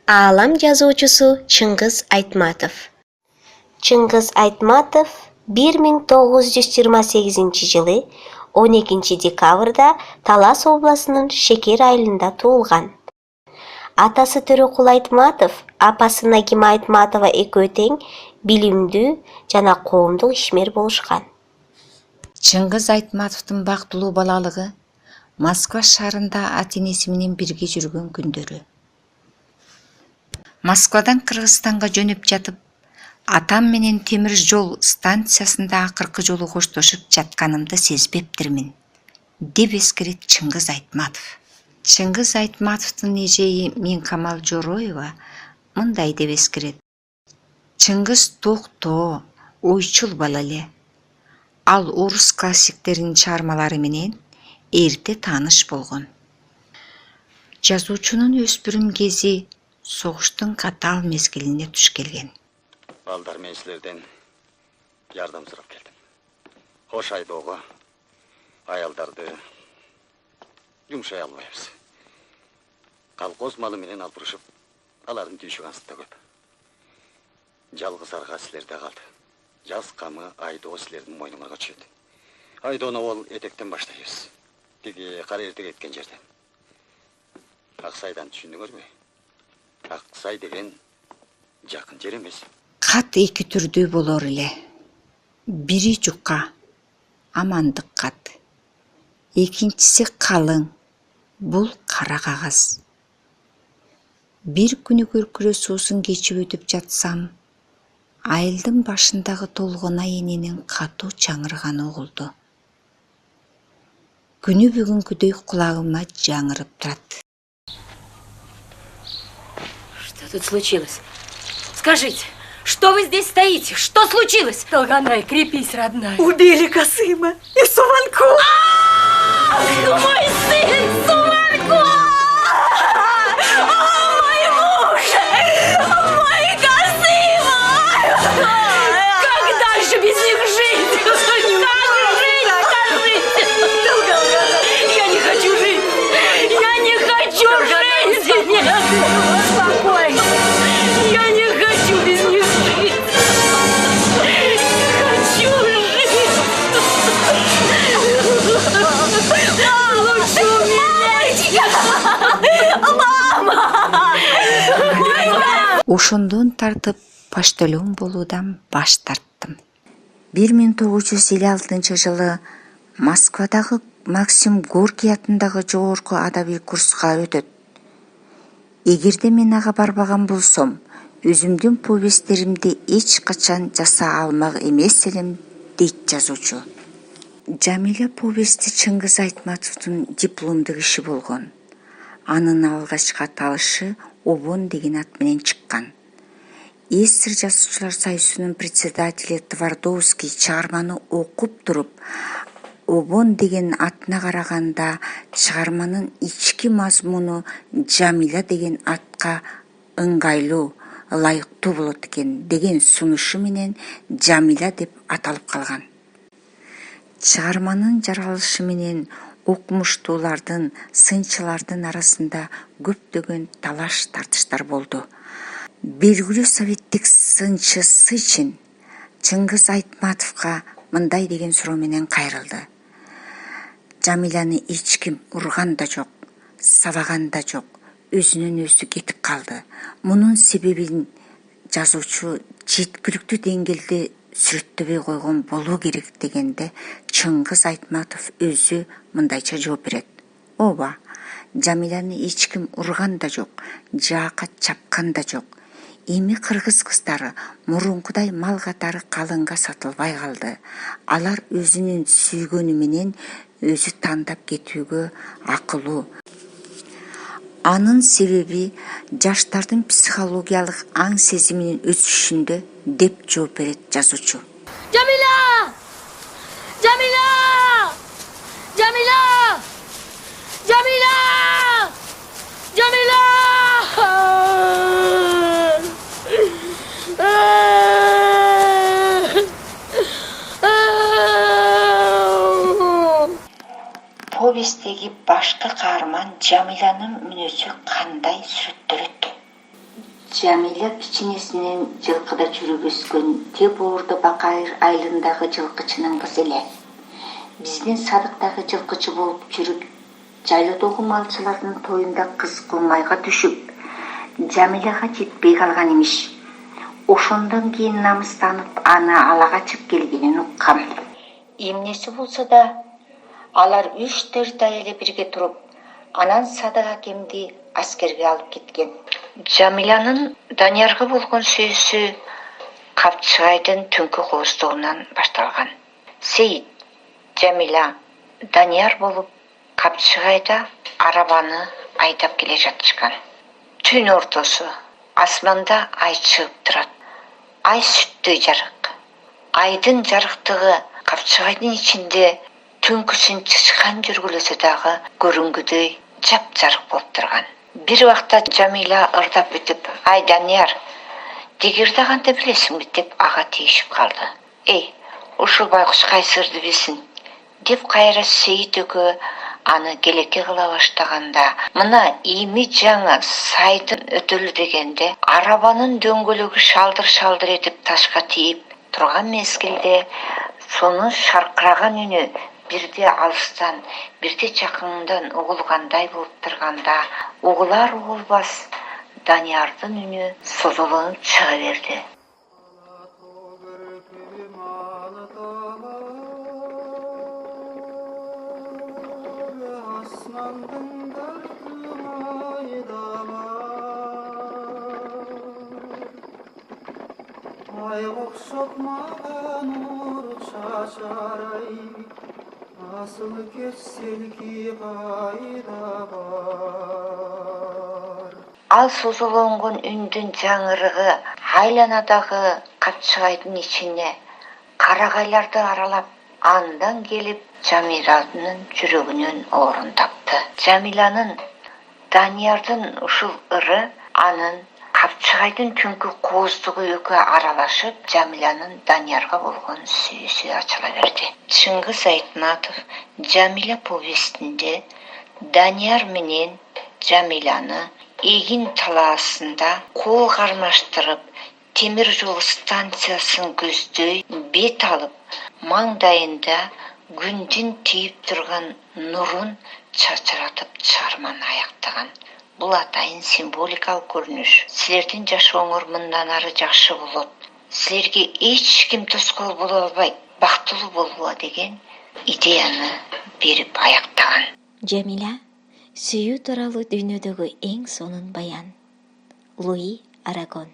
Aalам жазуучусу Чыңгыз Айтматов. Чыңгыз Айтматов 1928 жылы 12 декабрда Талас обласынын Шекер айылында туулган. Атасы Төрөкул Айтматов, апасы Нагима Айтматова экөө тең билимдүү жана коомдук ишмер болушкан. Чыңгыз Айтматовдун бактылуу балалыгы Москва шаарында ата-энеси менен бирге жүргөн күндөрү. Москвадан Кыргызстанга жөнөп жатып, атам менен темир жол станциясында акыркы жолу коштошуп жатканымды сезбептирмин, деп эскерет Чыңгыз Айтматов. Чыңгыз Айтматовдун эжеи Минкамал Жороева мындай деп эскерет. Чыңгыз токтоо, ойчул бала эле. Ал орус классиктеринин чыгармалары менен эрте тааныш болгон. Жазуучунун өспүрүм кези согуштун катаал мезгилине туш келген. Балдар, мен силерден жардам сурап келдим. Хош айдоого аялдарды жумшай албайбыз. Калкоз малы менен албырышып, алардын түйшүгүн да көп. Жалгыз арга силерде калды. Жаз камы айдоо силердин мойнуңарга түшөт. Айдоону ол этектен баштайбыз. Тиги кара эртек эткен жерден. Аксайдан түшүндүңөрбү? Аксай деген жакын жер эмес. Кат эки түрдүү болор эле. Бири жука, амандык кат. Экинчиси калың, бул кара кагаз. Бир күнү көркүрө суусун кечип өтүп жатсам, айылдын башындагы толгона эненин катуу чаңырганы угулду. Күнү бүгүнкүдөй кулагыма жаңырып турат. Что тут случилось? Скажите, что вы здесь стоите? Что случилось? Долганай, крепись, родная. Убили Касыма и Суванкова. Мой сын Суванков! Мой муж! Мой Касыма! Когда же без них жить? Как жить? Скажите! Я не хочу жить! Я не хочу жить! Нет, успокойся! Я не хочу без них жить! Не хочу жить! Лучше умереть! Мама! Ошондон тартып поштальон болуудан баш тарттым. 1956 жылы Москвадагы Максим Горький атындагы жогорку адабий курска өтөт. Эгерде мен ага барбаган болсом, өзүмдүн повесттеримди эч качан жаса алмак эмес элем, дейт жазуучу. Жамиля повести Чыңгыз Айтматовдун дипломдук иши болгон. Анын алгачкы аталышы Обон деген ат менен чыккан. СССР жазуучулар союзунун председатели Твардовский чыгарманы окуп туруп, Обон деген атына караганда чыгарманын ички мазмуну Жамиля деген атка ыңгайлуу, ылайыктуу болот экен деген сунушу менен Жамиля деп аталып калган. Чыгарманын жаралышы менен окумуштуулардын, сынчылардын арасында көптөгөн талаш тартыштар болду. Белгилүү советтик сынчы Сычин Чыңгыз Айтматовго мындай деген суроо менен кайрылды. Жамиляны эч ким урган да жок, сабаган да жок, өзүнөн өзү кетип калды. Мунун себебин жазуучу жеткиликтүү деңгээлде сүрөттөбөй койгон болуу керек дегенде Чыңгыз Айтматов өзү мындайча жооп берет. Ооба, Жамиляны эч ким урган да жок, жаакат чапкан да жок. Эми кыргыз кыздары мурункудай мал катары калыңга сатылбай калды. Алар өзүнүн сүйгөнү менен өзү тандап кетүүгө акылуу. Анын себеби жаштардын психологиялык аң сезиминин өсүшүндө, деп жооп берет жазуучу. Jamila! Jamila! Jamila! Jamila! Jamila! Повестеги башкы каарман Жамилянын мүнөзү кандай сүрөттөлөт? Жамиля кичинесинен жылкыда жүрүп өскөн Теп Уурду Бакайыр айылындагы жылкычынын кызы эле. Биздин Садыктагы жылкычы болуп жүрүп, жайлоодогу малчылардын тоюнда кыз кылмайга түшүп, Жамиляга жетпей калган имиш. Ошондон кийин намыстанып аны ала качып келгенин уккам. Эмнеси болсо да, алар 3-4 ай эле бирге туруп, анан Садык акемди аскерге алып кеткен. Жамилянын Даниярга болгон сүйүүсү Капчыгайдын түнкү кооздугунан башталган. Сейит, Жамиля, Данияр болуп Капчыгайда арабаны айдап келе жатышкан. Түн ортосу, асманда ай чыгып турат. Ай сүттөй жарык. Айдын жарыктыгы Капчыгайдын ичинде түнкүсүн чычкан жүргүлөсө дагы көрүнгүдөй жап-жарык болуп турган. Бир убакта Жамиля ырдап бүтүп, "Ай Данияр, дегирде кантип билесиңби?" деп ага тийишип калды. "Эй, ушул байкуш кайсырды билсин?" деп кайра Сейит экөө аны келеке кыла баштаганда, мына ими жаңа сайдын өтөлү дегенде арабанын дөңгөлөгү шалдыр-шалдыр этип ташка тийип турган мезгилде сонун шаркыраган үнү бирде алыстан, бирде жакындан угулгандай болуп турганда, угулар угулбас Даниярдын үнү созолонуп чыга берди. Ал созолонгон үндүн жаңырыгы айланадагы Капчыгайдын ичине карагайларды аралап, андан келип Жамилянын жүрөгүнөн орун тапты. Жамилянын Даниярдын ушул ыры анын Капчыгайдын түнкү кооздугу экөө аралашып, Жамилянын Даниярга болгон сүйүүсү ачыла берди. Чыңгыз Айтматов Жамиля повестинде Данияр менен Жамиляны Эгин талаасында кол кармаштырып, темир жол станциясын көздөй бет алып, маңдайында күндүн тийип турган нурун чачыратып чыгарманы аяктаган. Бул атайын символикалык көрүнүш. Силердин жашооңор мындан ары жакшы болот. Силерге эч ким тоскоол боло албайт. Бактылуу болгула деген идеяны берип аяктаган. Жамиля сүйүү тууралуу дүйнөдөгү эң сонун баян. Луи Арагон.